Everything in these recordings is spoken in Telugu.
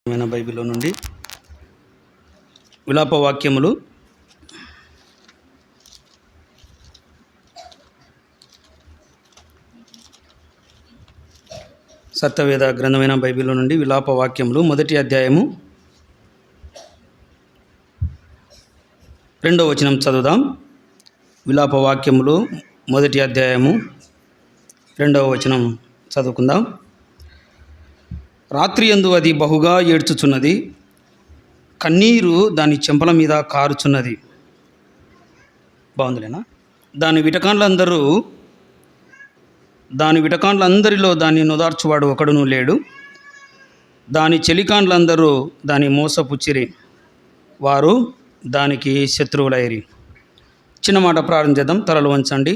బైబిల్లో నుండి విలాప వాక్యములు సత్యవేద గ్రంథమైన బైబిల్లో నుండి విలాప వాక్యములు మొదటి అధ్యాయము 2వ వచనం చదువుదాం. విలాప వాక్యములు మొదటి అధ్యాయము 2వ వచనం చదువుకుందాం. రాత్రి యందు అది బహుగా ఏడ్చుచున్నది, కన్నీరు దాని చెంపల మీద కారుచున్నది. బాగుందిలేనా? దాని విటకాండ్లందరిలో దాన్ని నొదార్చువాడు ఒకడును లేడు. దాని చెలికాండ్లందరూ దాని మోసపుచ్చిరి, వారు దానికి శత్రువులైరి. చిన్న మాట ప్రారంభం చేద్దాం. తలలు వంచండి.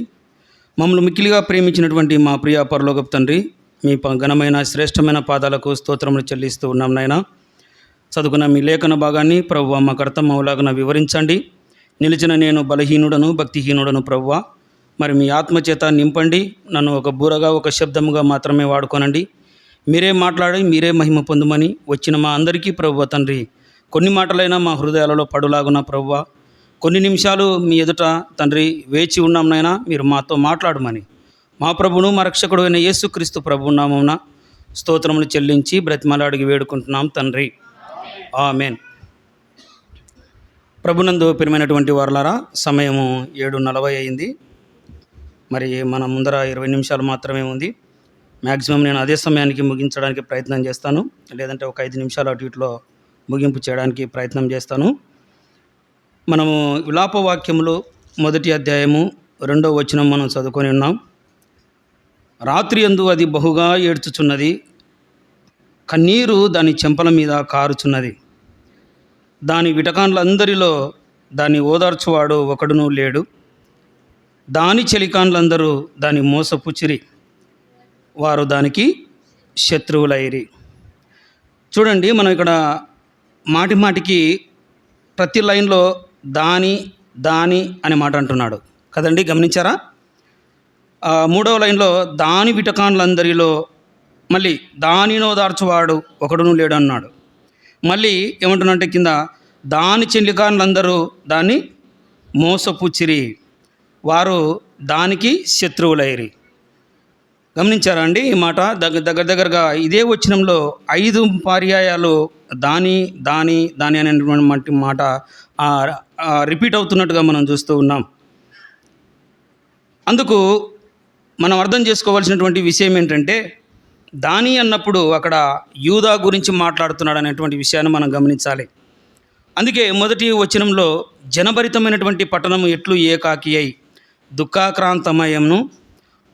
మమ్మల్ని మిక్కిలిగా ప్రేమించినటువంటి మా ప్రియ పరలోకపు తండ్రి, మీ ఘనమైన శ్రేష్టమైన పాదాలకు స్తోత్రములు చెల్లిస్తూ ఉన్నాం నాయన. చదువుకున్న మీ లేఖన భాగాన్ని ప్రభువా మాకు అర్థమవులాగా వివరించండి. నిలిచిన నేను బలహీనుడను, భక్తిహీనుడను ప్రభువా. మరి మీ ఆత్మచేత నింపండి. నన్ను ఒక బూరగా, ఒక శబ్దముగా మాత్రమే వాడుకోనండి. మీరే మాట్లాడి మీరే మహిమ పొందుమని వచ్చిన మా అందరికీ ప్రభువా తండ్రి, కొన్ని మాటలైనా మా హృదయాలలో పడులాగున ప్రభువా. కొన్ని నిమిషాలు మీ ఎదుట తండ్రి వేచి ఉన్నాం నాయన, మీరు మాతో మాట్లాడమని మా ప్రభువును మా రక్షకుడు అయిన యేసుక్రీస్తు ప్రభువు నామమున స్తోత్రములు చెల్లించి బ్రతిమలాడికి వేడుకుంటున్నాం తండ్రి. ఆమేన్. ప్రభునందు ప్రియమైనటువంటి వారలారా, సమయము 7:40 అయింది. మరి మన ముందర 20 నిమిషాలు మాత్రమే ఉంది. మ్యాక్సిమం నేను అదే సమయానికి ముగించడానికి ప్రయత్నం చేస్తాను, లేదంటే ఒక 5 నిమిషాలు అటు ఇటులో ముగింపు చేయడానికి ప్రయత్నం చేస్తాను. మనము విలాప వాక్యములు మొదటి అధ్యాయము 2వ వచనం మనం చదువుకొని ఉన్నాం. రాత్రి యందు అది బహుగా ఏడ్చుచున్నది, కన్నీరు దాని చెంపల మీద కారుచున్నది. దాని విటకాండ్లందరిలో దాన్ని ఓదార్చువాడు ఒకడును లేడు. దాని చెలికాండ్లందరూ దాన్ని మోసపుచ్చిరి, వారు దానికి శత్రువులైరి. చూడండి, మనం ఇక్కడ మాటి మాటికి ప్రతి లైన్లో దాని అనే మాట అంటున్నాడు కదండి, గమనించారా? 3వ లైన్లో దాని విటకాండ్లందరిలో మళ్ళీ దానిని ఓదార్చువాడు ఒకడును లేడు అన్నాడు. మళ్ళీ ఏమంటున్నంటే కింద దాని చెలికాండ్లందరూ దాన్ని మోసపుచ్చిరి, వారు దానికి శత్రువులైరి. గమనించారా అండి? ఈ మాట దగ్గరగా ఇదే వచనంలో 5 పర్యాయాలు దాని అనేటువంటి మాట రిపీట్ అవుతున్నట్టుగా మనం చూస్తూ ఉన్నాం. అందుకు మనం అర్థం చేసుకోవాల్సినటువంటి విషయం ఏంటంటే, దాని అన్నప్పుడు అక్కడ యూదా గురించి మాట్లాడుతున్నాడు అనేటువంటి విషయాన్ని మనం గమనించాలి. అందుకే మొదటి వచనంలో జనభరితమైనటువంటి పట్టణము ఎట్లు ఏకాకి అయి దుఃఖాక్రాంతమయమును,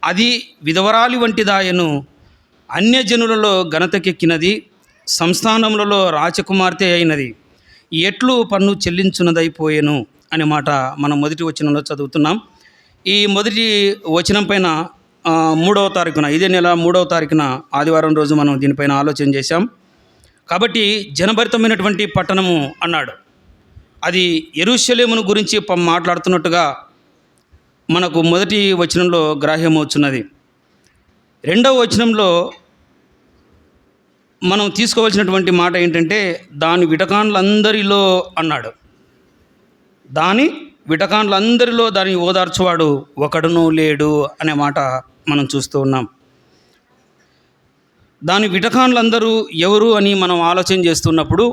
అది విధవరాలి వంటిదాయను, అన్యజనులలో ఘనతకెక్కినది, సంస్థానములలో రాజకుమార్తె అయినది, ఎట్లు పన్ను చెల్లించున్నదైపోయెను అనే మాట మనం మొదటి వచనంలో చదువుతున్నాం. ఈ మొదటి వచనం పైన 3వ తారీఖున, ఇదే నెల 3వ తారీఖున ఆదివారం రోజు మనం దీనిపైన ఆలోచన చేశాం. కాబట్టి జనభరితమైనటువంటి పట్టణము అన్నాడు. అది యెరూషలేమును గురించి మాట్లాడుతున్నట్టుగా మనకు మొదటి వచనంలో గ్రాహ్యమవుతున్నది. 2వ వచనంలో మనం తీసుకోవాల్సినటువంటి మాట ఏంటంటే, దాని విటకాండ్లందరిలో అన్నాడు. దాని విటకాండ్లందరిలో దాన్ని ఓదార్చువాడు ఒకడును లేడు అనే మాట మనం చూస్తూ ఉన్నాం. దాని విటకాండ్లందరూ ఎవరు అని మనం ఆలోచన చేస్తున్నప్పుడు,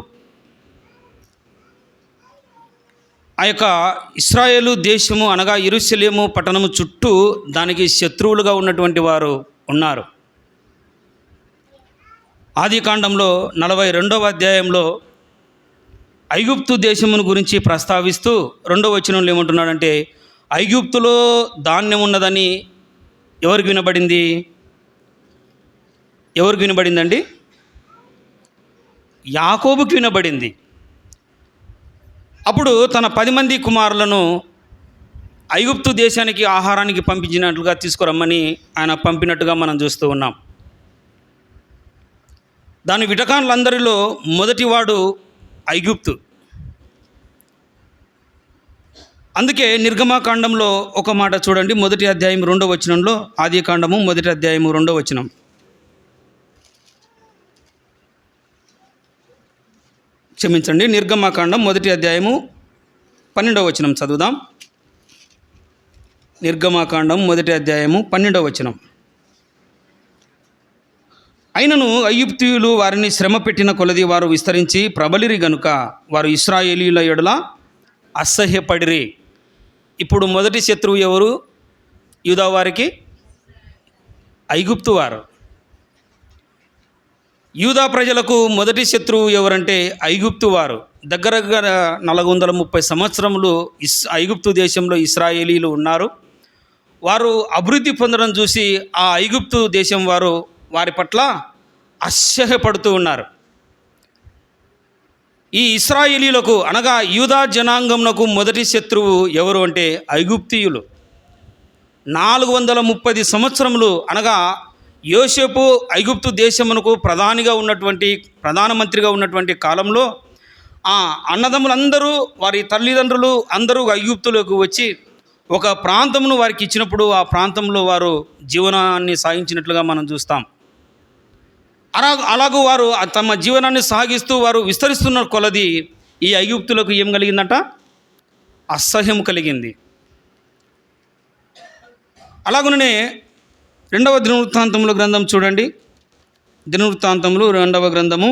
ఆ యొక్క ఇశ్రాయేలు దేశము అనగా యెరూషలేము పట్టణము చుట్టూ దానికి శత్రువులుగా ఉన్నటువంటి వారు ఉన్నారు. ఆదికాండంలో 42వ అధ్యాయంలో ఐగుప్తు దేశమును గురించి ప్రస్తావిస్తూ 2వ వచనంలో ఏమంటున్నాడంటే, ఐగుప్తులో ధాన్యం ఉన్నదని ఎవరికి వినబడిందండి? యాకోబుకి వినబడింది. అప్పుడు తన 10 మంది కుమారులను ఐగుప్తు దేశానికి ఆహారానికి పంపించినట్లుగా తీసుకురమ్మని ఆయన పంపినట్టుగా మనం చూస్తూ ఉన్నాం. దాని విటకాండ్లందరిలో మొదటివాడు ఐగుప్తు. అందుకే నిర్గమాకాండంలో ఒక మాట చూడండి, మొదటి అధ్యాయం 2వ వచనంలో, ఆదికాండము మొదటి అధ్యాయము 2వ వచనం. క్షమించండి, నిర్గమాకాండం 1వ అధ్యాయము 12వ వచనం చదువుదాం. నిర్గమాకాండం 1వ అధ్యాయము 12వ వచనం. అయినను ఐగుప్తీయులు వారిని శ్రమ పెట్టిన కొలది వారు విస్తరించి ప్రబలిరి గనుక వారు ఇశ్రాయేలీయుల ఎడల అసహ్యపడిరి. ఇప్పుడు మొదటి శత్రువు ఎవరు యూదా వారికి? ఐగుప్తు వారు. యూదా ప్రజలకు మొదటి శత్రువు ఎవరంటే ఐగుప్తు వారు. దగ్గరగా 430 సంవత్సరములు ఐగుప్తు దేశంలో ఇశ్రాయేలీలు ఉన్నారు. వారు అభివృద్ధి పొందడం చూసి ఆ ఐగుప్తు దేశం వారు వారి పట్ల అసహ్యపడుతూ ఉన్నారు. ఈ ఇశ్రాయేలీలకు అనగా యూదా జనాంగంకు మొదటి శత్రువు ఎవరు అంటే ఐగుప్తీయులు. 430 సంవత్సరములు అనగా యోసేపు ఐగుప్తు దేశమునకు ప్రధానమంత్రిగా ఉన్నటువంటి కాలంలో ఆ అన్నదమ్ములందరూ వారి తల్లిదండ్రులు అందరూ ఐగుప్తులోకి వచ్చి ఒక ప్రాంతమును వారికి ఇచ్చినప్పుడు ఆ ప్రాంతంలో వారు జీవనాన్ని సాగించినట్లుగా మనం చూస్తాం. అలాగూ వారు తమ జీవనాన్ని సాగిస్తూ వారు విస్తరిస్తున్న కొలది ఈ ఐగుప్తులకు ఏం కలిగిందంట? అసహ్యం కలిగింది. అలాగనే 2వ దినవృత్తాంతముల గ్రంథం చూడండి. దినవృత్తాంతములు 2వ గ్రంథము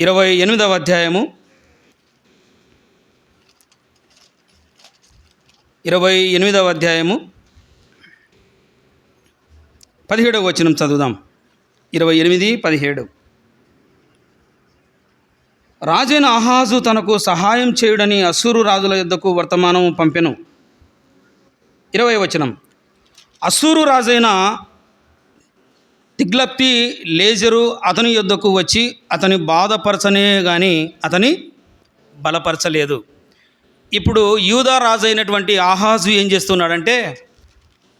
28వ అధ్యాయము 28వ అధ్యాయము 17వ వచనం చదువుదాం. 28:17. రాజైన ఆహాజు తనకు సహాయం చేయుడని అశ్షూరు రాజుల యొద్దకు వర్తమానము పంపెను. 20వ వచనం. అశ్షూరు రాజైన తిగ్లత్పి లేజరు అతని యొద్దకు వచ్చి అతని బాధపరచనే కానీ అతని బలపరచలేదు. ఇప్పుడు యూదా రాజు అయినటువంటి ఆహాజు ఏం చేస్తున్నాడంటే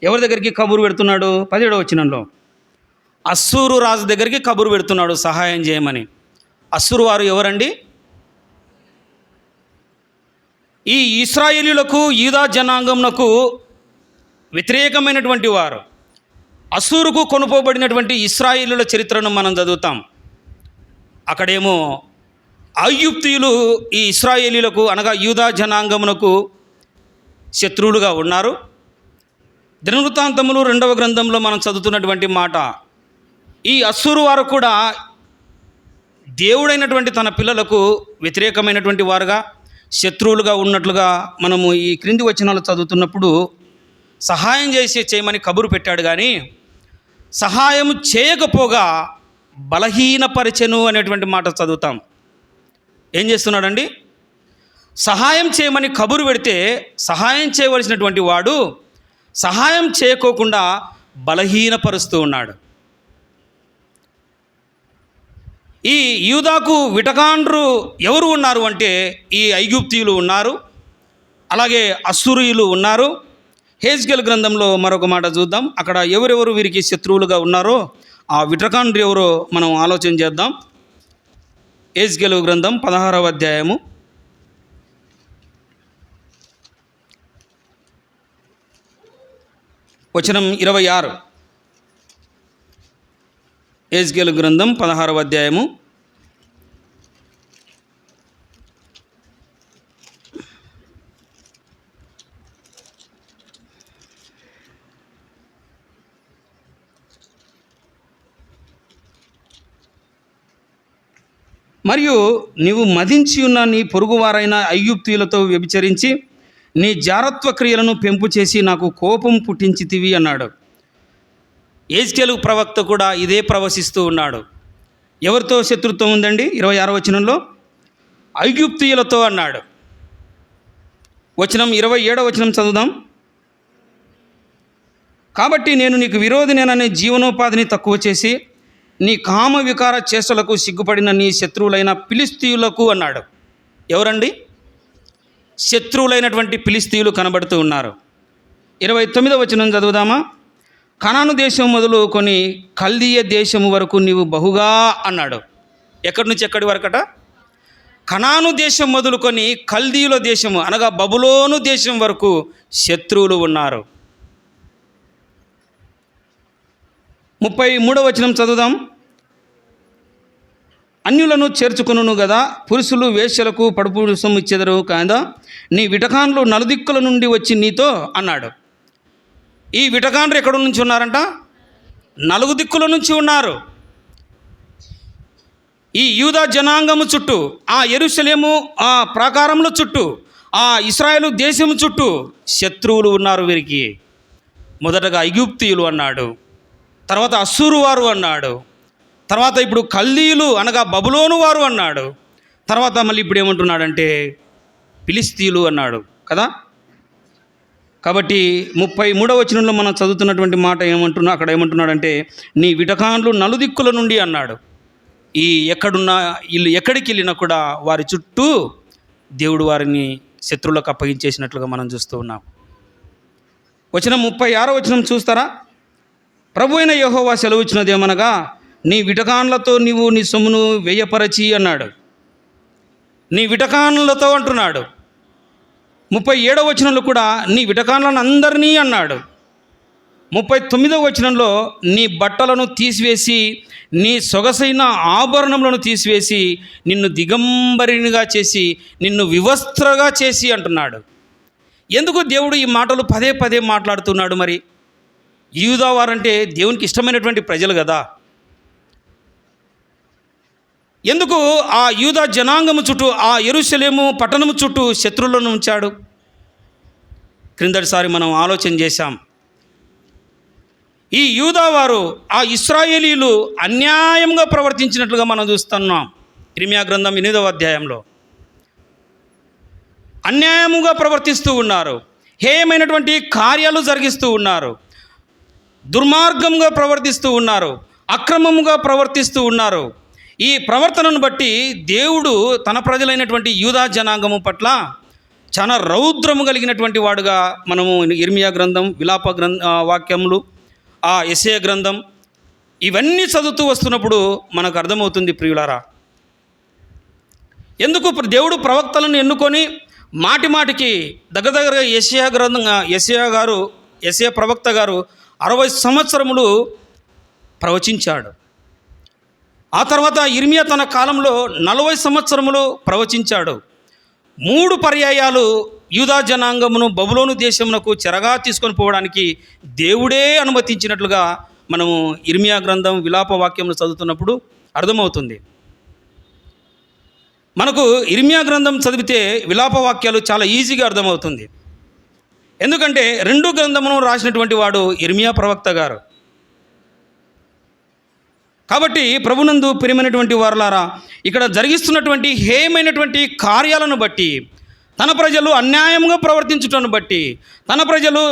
ఎవరి దగ్గరికి కబురు పెడుతున్నాడు? 17వ వచనంలో అశ్షూరు రాజు దగ్గరికి కబురు పెడుతున్నాడు సహాయం చేయమని. అశ్షూరు వారు ఎవరండి? ఈ ఇశ్రాయేలీయులకు యూదా జనాంగంకు వ్యతిరేకమైనటువంటి వారు. అశ్షూరుకు కొనుపోబడినటువంటి ఇశ్రాయేలీయుల చరిత్రను మనం చదువుతాం. అక్కడేమో ఐగుప్తీయులు ఈ ఇశ్రాయేలీయులకు అనగా యూదా జనాంగమునకు శత్రువులుగా ఉన్నారు. దినవృత్తాంతములు 2వ గ్రంథంలో మనం చదువుతున్నటువంటి మాట, ఈ అశ్షూరు వారు కూడా దేవుడైనటువంటి తన పిల్లలకు వ్యతిరేకమైనటువంటి వారుగా శత్రువులుగా ఉన్నట్లుగా మనము ఈ క్రింది వచనాలు చదువుతున్నప్పుడు సహాయం చేయమని కబురు పెట్టాడు. కానీ సహాయం చేయకపోగా బలహీనపరిచెను అనేటువంటి మాట చదువుతాం. ఏం చేస్తున్నాడండి? సహాయం చేయమని కబురు పెడితే సహాయం చేయవలసినటువంటి వాడు సహాయం చేయకోకుండా బలహీనపరుస్తూ ఉన్నాడు. ఈ యూదాకు విటకాండ్రు ఎవరు ఉన్నారు అంటే ఈ ఐగుప్తీయులు ఉన్నారు, అలాగే అశ్షూరీయులు ఉన్నారు. హెజ్కేలు గ్రంథంలో మరొక మాట చూద్దాం. అక్కడ ఎవరెవరు వీరికి శత్రువులుగా ఉన్నారో ఆ విటకాండ్రు ఎవరో మనం ఆలోచన చేద్దాం. హెజ్కేలు గ్రంథం 16వ అధ్యాయము 26. హెజ్కేలు గ్రంథం 16వ అధ్యాయము 'మరియు నీవు మదించి ఉన్న నీ పొరుగువారైన ఐగుప్తీయులతో వ్యభిచరించి నీ జారత్వ క్రియలను పెంపు చేసి నాకు కోపం పుట్టించితివి' అన్నాడు. హెజ్కేలు ప్రవక్త కూడా ఇదే ప్రవశిస్తూ ఉన్నాడు. ఎవరితో శత్రుత్వం ఉందండి? 26వ వచనంలో ఐగుప్తీయులతో అన్నాడు. 27వ వచనం చదువుదాం. కాబట్టి నేను నీకు విరోధినేననే జీవనోపాధిని తక్కువ చేసి నీ కామ వికార చేష్టలకు సిగ్గుపడిన నీ శత్రువులైన ఫిలిస్తీయులకు అన్నాడు. ఎవరండి? శత్రువులైనటువంటి ఫిలిస్తీయులు కనబడుతూ ఉన్నారు. 29వ వచనం చదువుదామా. కనాను దేశం మొదలుకొని కల్దీయ దేశము వరకు నీవు బహుగా అన్నాడు. ఎక్కడి నుంచి ఎక్కడి వరకట? కనాను దేశం మొదలుకొని కల్దీయుల దేశము అనగా బబులోను దేశం వరకు శత్రువులు ఉన్నారు. 33వ వచనం చదువుదాం. అన్యులను చేర్చుకొనును కదా, పురుషులు వేశ్యలకు పడుపు సొమ్ము ఇచ్చెదరు కాదా, నీ విటకాన్లు నలుదిక్కుల నుండి వచ్చి నీతో అన్నాడు. ఈ విటకాన్లు ఎక్కడ నుంచి ఉన్నారంట? నలుగు దిక్కుల నుంచి ఉన్నారు. ఈ యూదా జనాంగము చుట్టూ, ఆ యెరూషలేము ఆ ప్రాకారముల చుట్టూ, ఆ ఇశ్రాయేలు దేశము చుట్టూ శత్రువులు ఉన్నారు వీరికి. మొదటగా ఐగుప్తీయులు అన్నాడు, తర్వాత అస్సూరు వారు అన్నాడు, తర్వాత ఇప్పుడు కల్దీయులు అనగా బబులోను వారు అన్నాడు, తర్వాత మళ్ళీ ఇప్పుడు ఏమంటున్నాడంటే ఫిలిస్తీయులు అన్నాడు కదా. కాబట్టి 33వ వచనంలో మనం చదువుతున్నటువంటి మాట అక్కడ ఏమంటున్నాడంటే నీ విటకాన్లు నలుదిక్కుల నుండి అన్నాడు. ఈ ఎక్కడున్నా వీళ్ళు ఎక్కడికి వెళ్ళినా కూడా వారి చుట్టూ దేవుడు వారిని శత్రువులకు అప్పగించేసినట్లుగా మనం చూస్తూ ఉన్నాం. 36వ వచనం చూస్తారా? ప్రభు అయిన యెహోవా సెలవిచ్చినదేమనగా, నీ విటకాన్లతో నీవు నీ సొమ్మును వ్యయపరచి అన్నాడు. నీ విటకాన్లతో అంటున్నాడు. 37వ వచనంలో కూడా నీ విటకాన్లను అందరినీ అన్నాడు. 39వ వచనంలో నీ బట్టలను తీసివేసి నీ సొగసైన ఆభరణములను తీసివేసి నిన్ను దిగంబరినిగా చేసి నిన్ను వివస్త్రగా చేసి అంటున్నాడు. ఎందుకు దేవుడు ఈ మాటలు పదే పదే మాట్లాడుతున్నాడు? మరి యూదా వారంటే దేవునికి ఇష్టమైనటువంటి ప్రజలు కదా. ఎందుకు ఆ యూదా జనాంగము చుట్టూ, ఆ యెరూషలేము పట్టణము చుట్టూ శత్రువులను ఉంచాడు? క్రిందటిసారి మనం ఆలోచన చేశాం. ఈ యూదా వారు ఆ ఇశ్రాయేలీలు అన్యాయంగా ప్రవర్తించినట్లుగా మనం చూస్తున్నాం. ఇర్మీయా గ్రంథం 8వ అధ్యాయంలో అన్యాయముగా ప్రవర్తిస్తూ ఉన్నారు, హేయమైనటువంటి కార్యాలు జరిగిస్తూ ఉన్నారు, దుర్మార్గంగా ప్రవర్తిస్తూ ఉన్నారు, అక్రమముగా ప్రవర్తిస్తూ ఉన్నారు. ఈ ప్రవర్తనను బట్టి దేవుడు తన ప్రజలైనటువంటి యూదా జనాంగము పట్ల చాలా రౌద్రము కలిగినటువంటి వాడుగా మనము ఇర్మీయా గ్రంథం, విలాప వాక్యములు, ఆ యెషయా గ్రంథం ఇవన్నీ చదువుతూ వస్తున్నప్పుడు మనకు అర్థమవుతుంది ప్రియులారా. ఎందుకు దేవుడు ప్రవక్తలను ఎన్నుకొని మాటి మాటికి దగ్గరగా యెషయా ప్రవక్త గారు 60 సంవత్సరములు ప్రవచించాడు. ఆ తర్వాత ఇర్మీయా తన కాలంలో 40 సంవత్సరములు ప్రవచించాడు. 3 పర్యాయాలు యూదా జనాంగమును బబులోను దేశమునకు చెరగా తీసుకొని పోవడానికి దేవుడే అనుమతించినట్లుగా మనము ఇర్మీయా గ్రంథం, విలాప వాక్యములు చదువుతున్నప్పుడు అర్థమవుతుంది. మనకు ఇర్మీయా గ్రంథం చదివితే విలాప వాక్యాలు చాలా ఈజీగా అర్థమవుతుంది. ఎందుకంటే 2 గ్రంథమును రాసినటువంటి వాడు ఇర్మీయా ప్రవక్త గారు. కాబట్టి ప్రభునందు ప్రియమైనటువంటి వారలారా, ఇక్కడ జరిగిస్తున్నటువంటి హేయమైనటువంటి కార్యాలను బట్టి, తన ప్రజలు అన్యాయంగా ప్రవర్తించటాన్ని బట్టి, తన ప్రజలు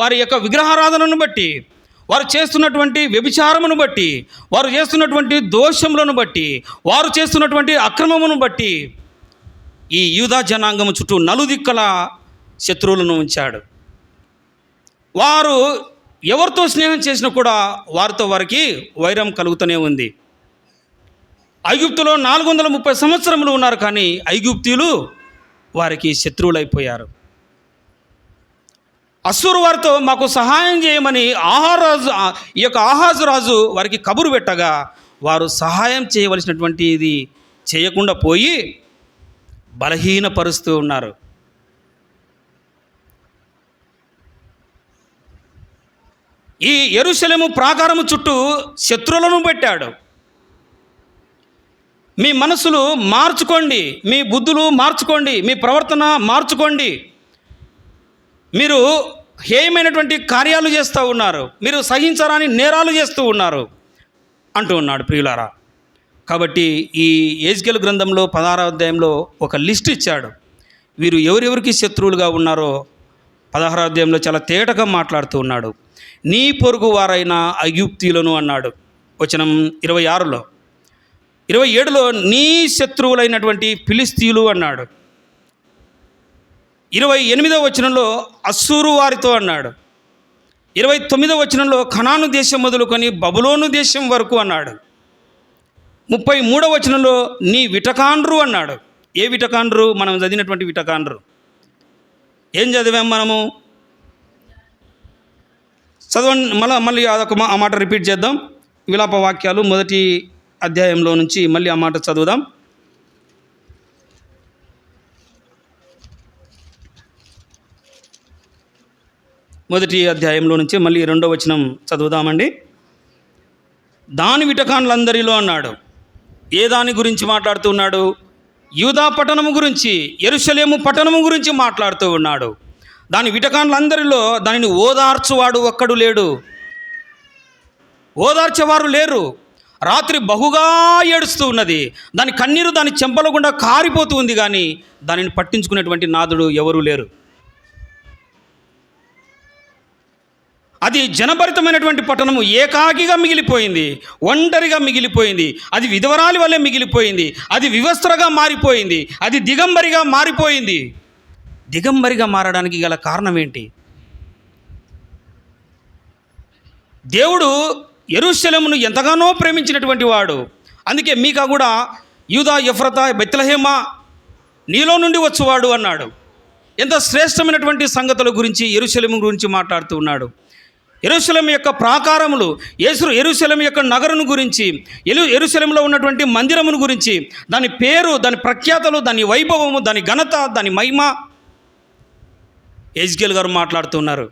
వారి యొక్క విగ్రహారాధనను బట్టి, వారు చేస్తున్నటువంటి వ్యభిచారమును బట్టి, వారు చేస్తున్నటువంటి దోషములను బట్టి, వారు చేస్తున్నటువంటి అక్రమమును బట్టి ఈ యూదా జనాంగము చుట్టూ నలుదిక్కల శత్రువులను ఉంచాడు. వారు ఎవరితో స్నేహం చేసినా కూడా వారితో వారికి వైరం కలుగుతూనే ఉంది. ఐగుప్తులో 430 సంవత్సరములు ఉన్నారు, కానీ ఐగుప్తీయులు వారికి శత్రువులైపోయారు. అస్సూరు వారితో మాకు సహాయం చేయమని ఆహాజు రాజు వారికి కబురు పెట్టగా వారు సహాయం చేయవలసినటువంటిది చేయకుండా పోయి బలహీనపరుస్తూ ఉన్నారు. ఈ యెరూషలేము ప్రాకారము చుట్టూ శత్రువులను పెట్టాడు. మీ మనసులు మార్చుకోండి, మీ బుద్ధులు మార్చుకోండి, మీ ప్రవర్తన మార్చుకోండి. మీరు హేయమైనటువంటి కార్యాలు చేస్తూ ఉన్నారు, మీరు సహించరాని నేరాలు చేస్తూ ఉన్నారు అంటూ ఉన్నాడు ప్రియులారా. కాబట్టి ఈ యెహెజ్కేలు గ్రంథంలో 16వ అధ్యాయంలో ఒక లిస్ట్ ఇచ్చాడు. వీరు ఎవరెవరికి శత్రువులుగా ఉన్నారో 16వ అధ్యాయంలో చాలా తేటగా మాట్లాడుతూ ఉన్నాడు. నీ పొరుగు వారైన ఐగుప్తీయులను అన్నాడు వచనం 26లో. 27లో నీ శత్రువులైనటువంటి ఫిలిస్తీయులు అన్నాడు. 28వ వచనంలో అస్సూరు వారితో అన్నాడు. 29వ వచనంలో కనాను దేశం మొదలుకొని బబులోను దేశం వరకు అన్నాడు. 33వ వచనంలో నీ విటకాండ్రు అన్నాడు. ఏ విటకాండ్రు? మనం చదివినటువంటి విటకాండ్రు. ఏం చదివాం మనము? చదవండి, మళ్ళీ అదొక ఆ మాట రిపీట్ చేద్దాం. విలాప వాక్యాలు 1 అధ్యాయంలో నుంచి మళ్ళీ ఆ మాట చదువుదాం. మొదటి అధ్యాయంలో నుంచి మళ్ళీ 2వ వచనం చదువుదామండి. దాని విటకాండ్లందరిలో అన్నాడు. ఏ దాని గురించి మాట్లాడుతూ ఉన్నాడు? యూదా పట్టణము గురించి, యెరూషలేము పట్టణము గురించి మాట్లాడుతూ ఉన్నాడు. దాని విటకాండ్లందరిలో దానిని ఓదార్చువాడు ఒక్కడు లేడు. ఓదార్చేవారు లేరు. రాత్రి బహుగా ఏడుస్తూ ఉన్నది. దాని కన్నీరు దాని చెంపల గుండా కారిపోతూ ఉంది, కానీ దానిని పట్టించుకునేటువంటి నాదుడు ఎవరూ లేరు. అది జనభరితమైనటువంటి పట్టణము ఏకాకిగా మిగిలిపోయింది, ఒంటరిగా మిగిలిపోయింది. అది విధవరాలి వల్లే మిగిలిపోయింది. అది వివస్త్రగా మారిపోయింది. అది దిగంబరిగా మారిపోయింది. దిగంబరిగా మారడానికి గల కారణం ఏంటి? దేవుడు యెరూషలేమును ఎంతగానో ప్రేమించినటువంటి వాడు. అందుకే మీకా కూడా యూదా ఎఫ్రతా బెత్లెహేమా నీలో నుండి వచ్చేవాడు అన్నాడు. ఎంత శ్రేష్టమైనటువంటి సంగతుల గురించి యెరూషలేము గురించి మాట్లాడుతూ ఉన్నాడు. యెరూషలేము యొక్క ప్రాకారములు, యెరూషలేము యొక్క నగరును గురించి, యెరూషలేములో ఉన్నటువంటి మందిరమును గురించి, దాని పేరు, దాని ప్రఖ్యాతలు, దాని వైభవము, దాని ఘనత, దాని మహిమ యెహెజ్కేలు గారు మాట్లాడుతూ ఉన్నారు.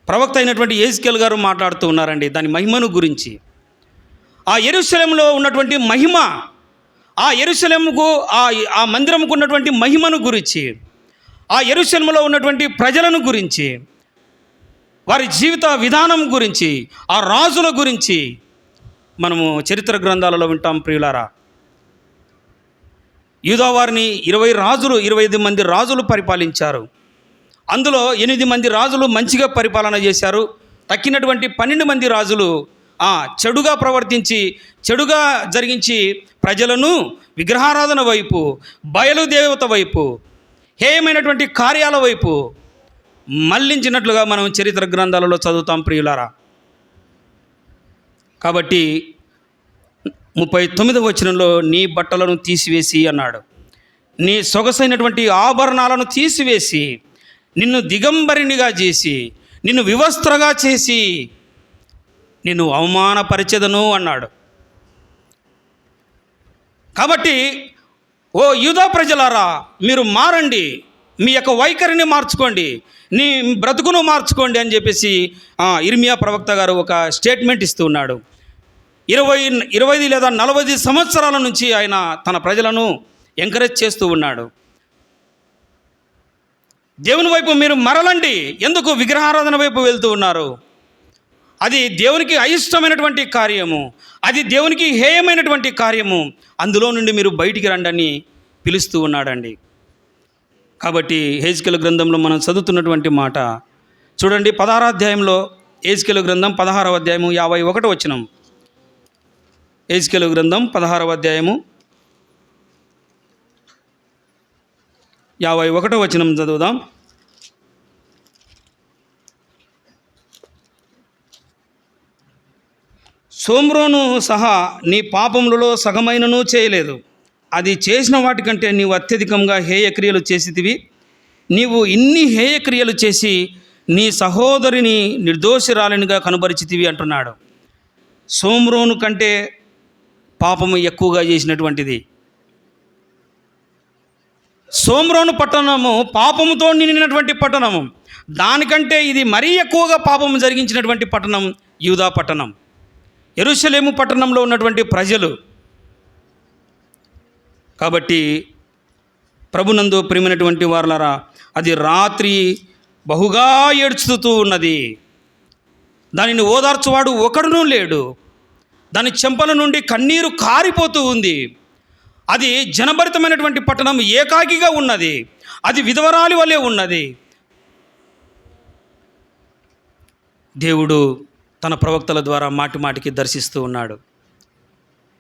ప్రవక్త అయినటువంటి యెహెజ్కేలు గారు మాట్లాడుతూ ఉన్నారండి దాని మహిమను గురించి. ఆ యెరూషలేములో ఉన్నటువంటి మహిమ, ఆ యెరూషలేముకు ఆ మందిరముకు ఉన్నటువంటి మహిమను గురించి, ఆ యెరూషలేములో ఉన్నటువంటి ప్రజలను గురించి, వారి జీవిత విధానం గురించి, ఆ రాజుల గురించి మనము చరిత్ర గ్రంథాలలో వింటాం ప్రియులారా. యూదా వారిని 25 మంది రాజులు పరిపాలించారు. అందులో 8 మంది రాజులు మంచిగా పరిపాలన చేశారు. తక్కినటువంటి 12 మంది రాజులు చెడుగా ప్రవర్తించి, చెడుగా జరిగించి ప్రజలను విగ్రహారాధన వైపు, బయలుదేవత వైపు, హేయమైనటువంటి కార్యాల వైపు మళ్లించినట్లుగా మనం చరిత్ర గ్రంథాలలో చదువుతాం ప్రియులారా. కాబట్టి 39వ వచనంలో నీ బట్టలను తీసివేసి అన్నాడు. నీ సొగసైనటువంటి ఆభరణాలను తీసివేసి, నిన్ను దిగంబరినిగా చేసి, నిన్ను వివస్త్రగా చేసి నిన్ను అవమానపరిచెదను అన్నాడు. కాబట్టి ఓ యూదా ప్రజలారా, మీరు మారండి, మీ యొక్క వైఖరిని మార్చుకోండి, నీ బ్రతుకును మార్చుకోండి అని చెప్పేసి ఇర్మియా ప్రవక్త గారు ఒక స్టేట్మెంట్ ఇస్తూ ఉన్నాడు. 20 లేదా 40 సంవత్సరాల నుంచి ఆయన తన ప్రజలను ఎంకరేజ్ చేస్తూ ఉన్నాడు. దేవుని వైపు మీరు మరలండి, ఎందుకు విగ్రహారాధన వైపు వెళ్తూ ఉన్నారు? అది దేవునికి అయిష్టమైనటువంటి కార్యము, అది దేవునికి హేయమైనటువంటి కార్యము. అందులో నుండి మీరు బయటికి రండి అని పిలుస్తూ ఉన్నాడండి. కాబట్టి యెహెజ్కేలు గ్రంథంలో మనం చదువుతున్నటువంటి మాట చూడండి. 16వ అధ్యాయంలో యెహెజ్కేలు గ్రంథం 16వ అధ్యాయము 51వ వచనం. యెహెజ్కేలు గ్రంథం 16వ అధ్యాయము 51వ వచనం చదువుదాం. సోమ్రోను సహా నీ పాపములలో సగమైనను చేయలేదు. అది చేసిన వాటికంటే నీవు అత్యధికంగా హేయక్రియలు చేసితివి. నీవు ఇన్ని హేయక్రియలు చేసి నీ సహోదరిని నిర్దోషిరాలినిగా కనుబరిచితివి అంటున్నాడు. సోమ్రోను కంటే పాపము ఎక్కువగా చేసినటువంటిది. సోమ్రోను పట్టణము పాపముతో నిండినటువంటి పట్టణము. దానికంటే ఇది మరీ ఎక్కువగా పాపము జరిగించినటువంటి పట్టణం యూదా పట్టణం, యెరూషలేము పట్టణంలో ఉన్నటువంటి ప్రజలు. కాబట్టి ప్రభునందు ప్రియమైనటువంటి వారలారా, అది రాత్రి బహుగా ఏడ్చుతూ ఉన్నది. దానిని ఓదార్చువాడు ఒకడునూ లేడు. దాని చెంపల నుండి కన్నీరు కారిపోతూ ఉంది. అది జనభరితమైనటువంటి పట్టణం ఏకాకిగా ఉన్నది. అది విధవరాలి వలె ఉన్నది. దేవుడు తన ప్రవక్తల ద్వారా మాటి మాటికి దర్శిస్తూ ఉన్నాడు.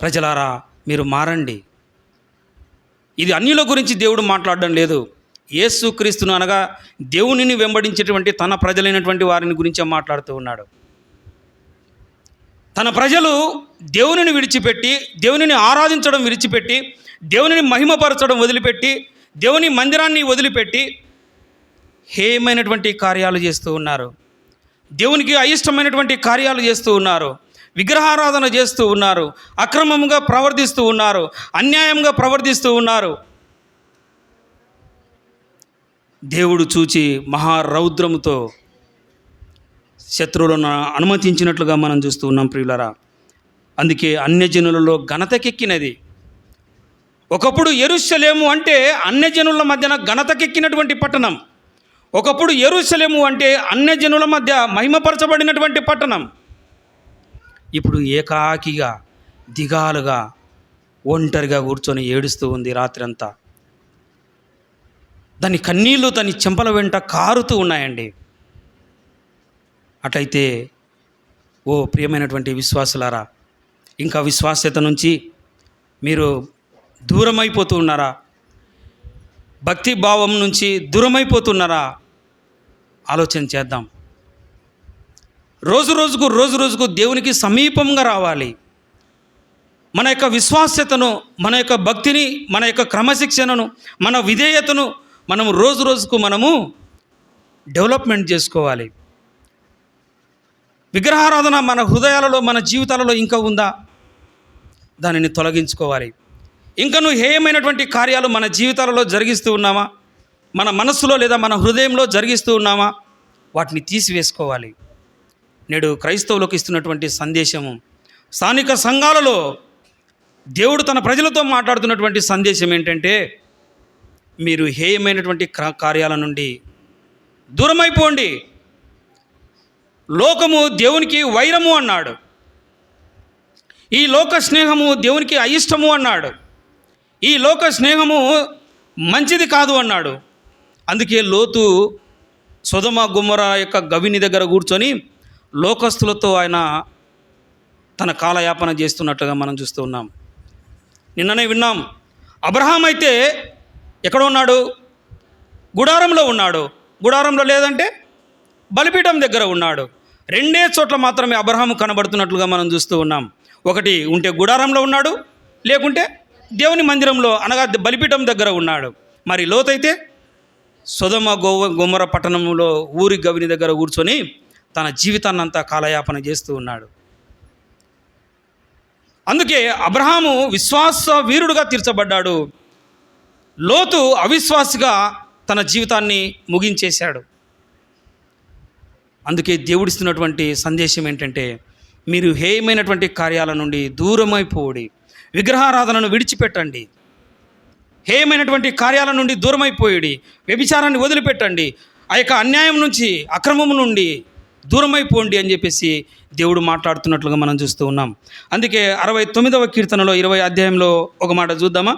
ప్రజలారా, మీరు మారండి. ఇది అన్యుల గురించి దేవుడు మాట్లాడడం లేదు. యేసుక్రీస్తును అనగా దేవునిని వెంబడించేటువంటి తన ప్రజలైనటువంటి వారిని గురించే మాట్లాడుతూ ఉన్నాడు. తన ప్రజలు దేవునిని విడిచిపెట్టి, దేవునిని ఆరాధించడం విడిచిపెట్టి, దేవునిని మహిమపరచడం వదిలిపెట్టి, దేవుని మందిరాన్ని వదిలిపెట్టి హేయమైనటువంటి కార్యాలు చేస్తూ ఉన్నారు. దేవునికి అయిష్టమైనటువంటి కార్యాలు చేస్తూ ఉన్నారు. విగ్రహారాధన చేస్తూ ఉన్నారు, అక్రమంగా ప్రవర్తిస్తూ ఉన్నారు, అన్యాయంగా ప్రవర్తిస్తూ ఉన్నారు. దేవుడు చూచి మహారౌద్రముతో శత్రువులను అనుమతించినట్లుగా మనం చూస్తూ ఉన్నాం ప్రియులరా. అందుకే అన్యజనులలో ఘనతకెక్కినది. ఒకప్పుడు యెరూషలేము అంటే అన్యజనుల మధ్యన ఘనతకెక్కినటువంటి పట్టణం. ఒకప్పుడు యెరూషలేము అంటే అన్యజనుల మధ్య మహిమపరచబడినటువంటి పట్టణం. ఇప్పుడు ఏకాకిగా, దిగాలుగా, ఒంటరిగా కూర్చొని ఏడుస్తూ ఉంది రాత్రి అంతా. దాని కన్నీళ్లు దాని చెంపల వెంట కారుతూ ఉన్నాయండి. అట్లయితే ఓ ప్రియమైనటువంటి విశ్వాసులారా, ఇంకా విశ్వాస్యత నుంచి మీరు దూరమైపోతూ ఉన్నారా? భక్తి భావం నుంచి దూరమైపోతున్నారా? ఆలోచన చేద్దాం. రోజు రోజుకు దేవునికి సమీపంగా రావాలి. మన యొక్క విశ్వాస్యతను, మన యొక్క భక్తిని, మన యొక్క క్రమశిక్షణను, మన విధేయతను మనము రోజుకు మనము డెవలప్మెంట్ చేసుకోవాలి. విగ్రహారాధన మన హృదయాలలో, మన జీవితాలలో ఇంకా ఉందా? దానిని తొలగించుకోవాలి. ఇంకను హేయమైనటువంటి కార్యాలు మన జీవితాలలో జరిగిస్తూ ఉన్నామా? మన మనస్సులో లేదా మన హృదయంలో జరిగిస్తూ ఉన్నామా? వాటిని తీసివేసుకోవాలి. నేడు క్రైస్తవులకు ఇస్తున్నటువంటి సందేశము, స్థానిక సంఘాలలో దేవుడు తన ప్రజలతో మాట్లాడుతున్నటువంటి సందేశం ఏంటంటే, మీరు హేయమైనటువంటి కార్యాల నుండి దూరమైపోండి. లోకము దేవునికి వైరము అన్నాడు. ఈ లోక స్నేహము దేవునికి అయిష్టము అన్నాడు. ఈ లోక స్నేహము మంచిది కాదు అన్నాడు. అందుకే లోతు సొదొమ గొమొర్రా యొక్క గవిని దగ్గర కూర్చొని లోకస్తులతో ఆయన తన కాలయాపన చేస్తున్నట్లుగా మనం చూస్తూ ఉన్నాం. నిన్ననే విన్నాం. అబ్రహాం అయితే ఎక్కడ ఉన్నాడు? గుడారంలో ఉన్నాడు. గుడారంలో లేదంటే బలిపీఠం దగ్గర ఉన్నాడు. రెండే చోట్ల మాత్రమే అబ్రహాము కనబడుతున్నట్లుగా మనం చూస్తూ ఉన్నాం. ఒకటి ఉంటే గుడారంలో ఉన్నాడు, లేకుంటే దేవుని మందిరంలో అనగా బలిపీఠం దగ్గర ఉన్నాడు. మరి లోతైతే సొదొమ గొమొర్రా పట్టణంలో ఊరి గవిని దగ్గర కూర్చొని తన జీవితాన్ని అంతా కాలయాపన చేస్తూ ఉన్నాడు. అందుకే అబ్రహాము విశ్వాస వీరుడుగా తీర్చబడ్డాడు. లోతు అవిశ్వాసిగా తన జీవితాన్ని ముగించేశాడు. అందుకే దేవుడిస్తున్నటువంటి సందేశం ఏంటంటే, మీరు హేయమైనటువంటి కార్యాల నుండి దూరమైపోడి, విగ్రహారాధనను విడిచిపెట్టండి. హేయమైనటువంటి కార్యాల నుండి దూరమైపోయి వ్యభిచారాన్ని వదిలిపెట్టండి. ఆ యొక్క అన్యాయం నుంచి, అక్రమం నుండి దూరమైపోండి అని చెప్పేసి దేవుడు మాట్లాడుతున్నట్లుగా మనం చూస్తూ ఉన్నాం. అందుకే 69వ కీర్తనలో 20వ అధ్యాయంలో ఒక మాట చూద్దామా?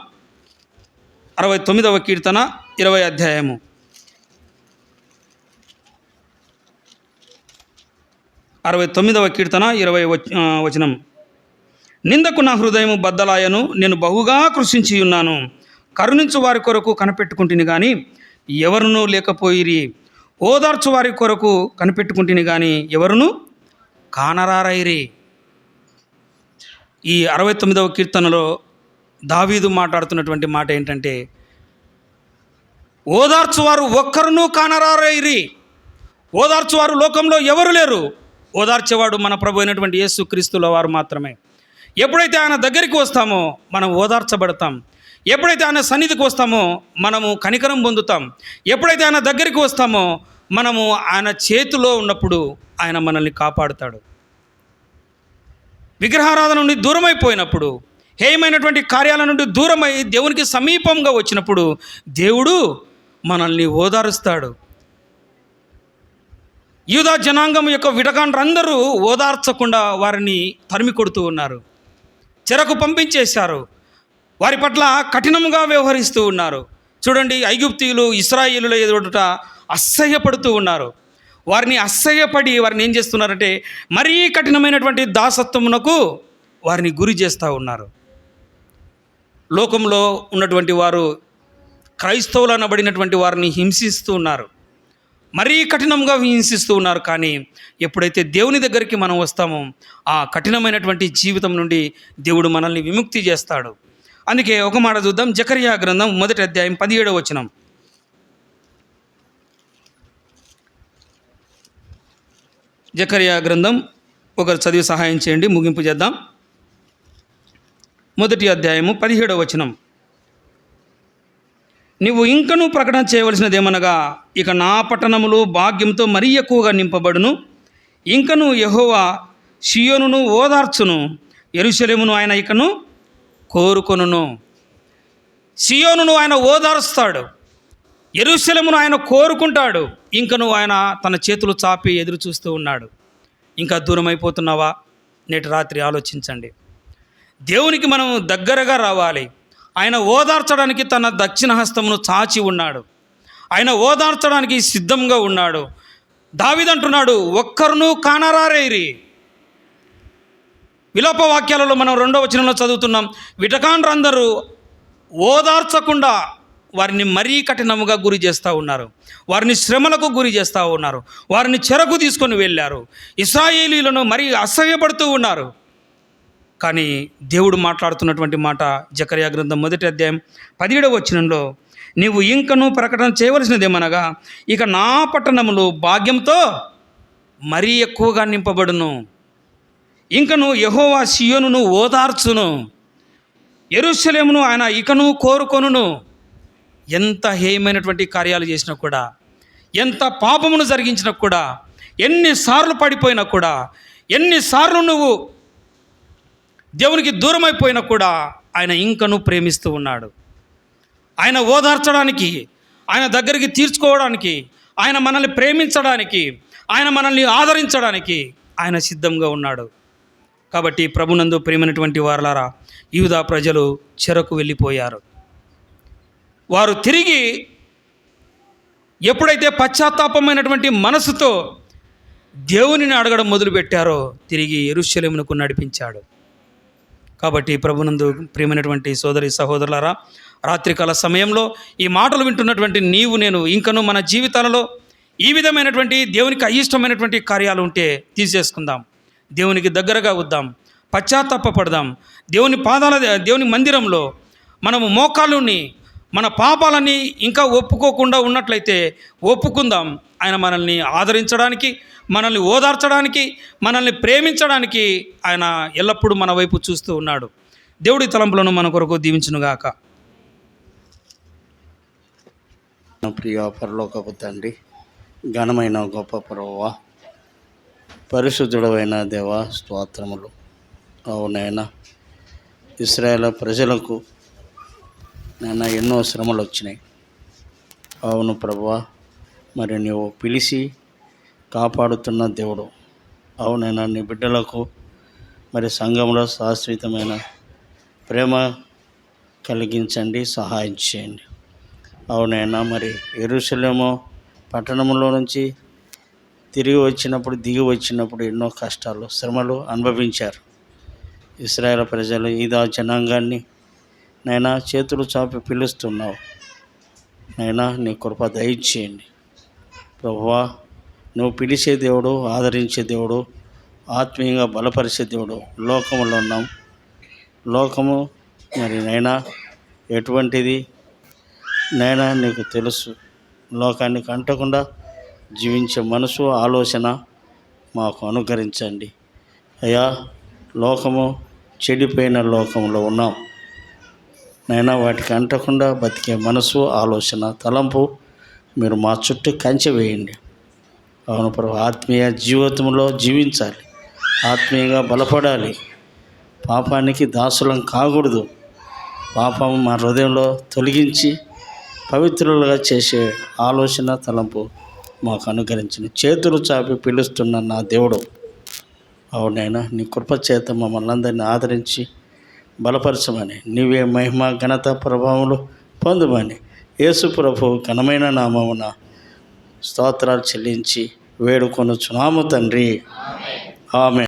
69వ కీర్తన 20వ అధ్యాయము 69వ కీర్తన 20వ వచనం. నిందకు నా హృదయము బద్దలాయను, నేను బహుగా కృషించి ఉన్నాను. కరుణించు వారి కొరకు కనిపెట్టుకుంటుని కానీ ఎవరునూ లేకపోయిరి. ఓదార్చు వారి కొరకు కనిపెట్టుకుంటుని కానీ ఎవరునూ కానరారైరి. ఈ 69వ కీర్తనలో దావీదు మాట్లాడుతున్నటువంటి మాట ఏంటంటే, ఓదార్చువారు ఒక్కరునూ కానరారైరి. ఓదార్చువారు లోకంలో ఎవరు లేరు. ఓదార్చేవాడు మన ప్రభు అయినటువంటి యేసుక్రీస్తుల వారు మాత్రమే. ఎప్పుడైతే ఆయన దగ్గరికి వస్తామో మనం ఓదార్చబడతాం. ఎప్పుడైతే ఆయన సన్నిధికి వస్తామో మనము కనికరం పొందుతాం. ఎప్పుడైతే ఆయన దగ్గరికి వస్తామో మనము ఆయన చేతిలో ఉన్నప్పుడు ఆయన మనల్ని కాపాడుతాడు. విగ్రహారాధన నుండి దూరమైపోయినప్పుడు, హేయమైనటువంటి కార్యాల నుండి దూరమై దేవునికి సమీపంగా వచ్చినప్పుడు దేవుడు మనల్ని ఓదారుస్తాడు. యూదా జనాంగం యొక్క విడకాండ్రందరూ ఓదార్చకుండా వారిని తరిమి కొడుతూ ఉన్నారు. చెరకు పంపించేశారు. వారి పట్ల కఠినంగా వ్యవహరిస్తూ ఉన్నారు. చూడండి, ఐగుప్తీయులు ఇశ్రాయేలుల ఎదుట అసహ్యపడుతూ ఉన్నారు. వారిని అసహ్యపడి వారిని ఏం చేస్తున్నారంటే మరీ కఠినమైనటువంటి దాసత్వమునకు వారిని గురి చేస్తూ ఉన్నారు. లోకంలో ఉన్నటువంటి వారు క్రైస్తవులు అనబడినటువంటి వారిని హింసిస్తూ ఉన్నారు. మరీ కఠినంగా హింసిస్తూ ఉన్నారు. కానీ ఎప్పుడైతే దేవుని దగ్గరికి మనం వస్తామో ఆ కఠినమైనటువంటి జీవితం నుండి దేవుడు మనల్ని విముక్తి చేస్తాడు. అందుకే ఒక మాట చూద్దాం. జకర్యా గ్రంథం 1వ అధ్యాయం 17వ వచనం. జకర్యా గ్రంథం ఒకరు చదివి సహాయం చేయండి, ముగింపు చేద్దాం. 1వ అధ్యాయము 17వ వచనం. నీవు ఇంకనూ ప్రకటన చేయవలసినదేమనగా, ఇక నా పట్టణములు భాగ్యంతో మరీ ఎక్కువగా నింపబడును. ఇంకను యెహోవా షియోనును ఓదార్చును, యెరూషలేమును ఆయన ఇకను కోరుకొనును. షియోనును ఆయన ఓదారుస్తాడు, యెరూషలేమును ఆయన కోరుకుంటాడు. ఇంకను ఆయన తన చేతులు చాపి ఎదురు చూస్తూ ఉన్నాడు. ఇంకా దూరం అయిపోతున్నావా? నేటి రాత్రి ఆలోచించండి. దేవునికి మనం దగ్గరగా రావాలి. ఆయన ఓదార్చడానికి తన దక్షిణ హస్తమును చాచి ఉన్నాడు. ఆయన ఓదార్చడానికి సిద్ధంగా ఉన్నాడు. దావీదు అంటున్నాడు, ఒక్కరును కానరారేరి. విలాప వాక్యాలలో మనం 2వ వచనంలో చదువుతున్నాం, విటకాండ్రందరూ ఓదార్చకుండా వారిని మరీ కఠినముగా గురి చేస్తూ ఉన్నారు, వారిని శ్రమలకు గురి చేస్తూ ఉన్నారు, వారిని చెరకు తీసుకొని వెళ్ళారు, ఇశ్రాయేలీలను మరీ అసహ్యపడుతూ ఉన్నారు. కానీ దేవుడు మాట్లాడుతున్నటువంటి మాట జకర్యా గ్రంథం 1వ అధ్యాయం 17వ వచనంలో, నీవు ఇంకనూ ప్రకటన చేయవలసినదేమనగా, ఇక నా పట్టణములు భాగ్యంతో మరీ ఎక్కువగా నింపబడును. ఇంకను యెహోవా షియోనును ఓదార్చును, యెరూషలేమును ఆయన ఇకను కోరుకొనును. ఎంత హేయమైనటువంటి కార్యాలు చేసినా కూడా, ఎంత పాపమును జరిగించినా కూడా, ఎన్నిసార్లు పడిపోయినా కూడా, ఎన్నిసార్లు నువ్వు దేవునికి దూరమైపోయినా కూడా ఆయన ఇంకనూ ప్రేమిస్తూ ఉన్నాడు. ఆయన ఓదార్చడానికి, ఆయన దగ్గరికి తీర్చుకోవడానికి, ఆయన మనల్ని ప్రేమించడానికి, ఆయన మనల్ని ఆదరించడానికి ఆయన సిద్ధంగా ఉన్నాడు. కాబట్టి ప్రభునందు ప్రేమైనటువంటి వారలారా, యూదా ప్రజలు చెరకు వెళ్ళిపోయారు. వారు తిరిగి ఎప్పుడైతే పశ్చాత్తాపమైనటువంటి మనసుతో దేవునిని అడగడం మొదలుపెట్టారో, తిరిగి యెరూషలేమునకు నడిపించాడు. కాబట్టి ప్రభునందు ప్రియమైనటువంటి సోదరి సహోదరులారా, రాత్రికాల సమయంలో ఈ మాటలు వింటున్నటువంటి నీవు నేను ఇంకనూ మన జీవితాలలో ఈ విధమైనటువంటి దేవునికి అయిష్టమైనటువంటి కార్యాలు ఉంటే తీసేసుకుందాం, దేవునికి దగ్గరగా వద్దాం, పశ్చాత్తాపపడదాం. దేవుని మందిరంలో మనము మోకాళ్ళుని మన పాపాలని ఇంకా ఒప్పుకోకుండా ఉన్నట్లయితే ఒప్పుకుందాం. ఆయన మనల్ని ఆదరించడానికి, మనల్ని ఓదార్చడానికి, మనల్ని ప్రేమించడానికి ఆయన ఎల్లప్పుడూ మన వైపు చూస్తూ ఉన్నాడు. దేవుడి తలంపులను మన కొరకు దీవించునుగాక. ప్రియ పరలోకపు తండ్రి, ఘనమైన గొప్ప ప్రభువా, పరిశుద్ధుడైన దేవా, స్తోత్రములు. అవునైనా ఇశ్రాయేలు ప్రజలకు నైనా ఎన్నో శ్రమలు వచ్చినాయి. అవును ప్రభువా, మరి నీవు పిలిచి కాపాడుతున్న దేవుడు. అవునైనా నీ బిడ్డలకు మరి సంఘంలో శాశ్వతమైన ప్రేమ కలిగించండి, సహాయం చేయండి. అవునైనా మరి యెరూషలేము పట్టణంలో నుంచి దిగి వచ్చినప్పుడు ఎన్నో కష్టాలు, శ్రమలు అనుభవించారు ఇశ్రాయేలు ప్రజలు. యూదా జనాంగాన్ని నైనా చేతులు చాపి పిలుస్తున్నావు. నైనా నీ కృప దయచేయండి ప్రభువా. నువ్వు పిలిచే దేవుడు, ఆదరించే దేవుడు, ఆత్మీయంగా బలపరిచే దేవుడు. లోకములో ఉన్నాం. లోకము మరి నైనా ఎటువంటిది నైనా నీకు తెలుసు. లోకానికి అంటకుండా జీవించే మనసు, ఆలోచన మాకు అనుగ్రహించండి అయ్యా. లోకము చెడిపోయిన లోకంలో ఉన్నాం నైనా, వాటికి అంటకుండా బతికే మనసు, ఆలోచన, తలంపు మీరు మా చుట్టూ కంచె వేయండి. అవును ప్రభు, ఆత్మీయ జీవితంలో జీవించాలి, ఆత్మీయంగా బలపడాలి, పాపానికి దాసులం కాకూడదు. పాపం మా హృదయంలో తొలగించి పవిత్రులుగా చేసే ఆలోచన, తలంపు మాకు అనుగ్రహించిన చేతులు చాపి పిలుస్తున్న నా దేవుడు. అవునైనా నీ కృపచేత మమ్మల్ని అందరినీ ఆదరించి బలపరచమని, నీవే మహిమ, ఘనత, ప్రభావములు పొందమని యేసు ప్రభు ఘనమైన నామమున స్తోత్రాలు చెల్లించి వేడుకొనుచున్నాము తండ్రి. ఆమేన్.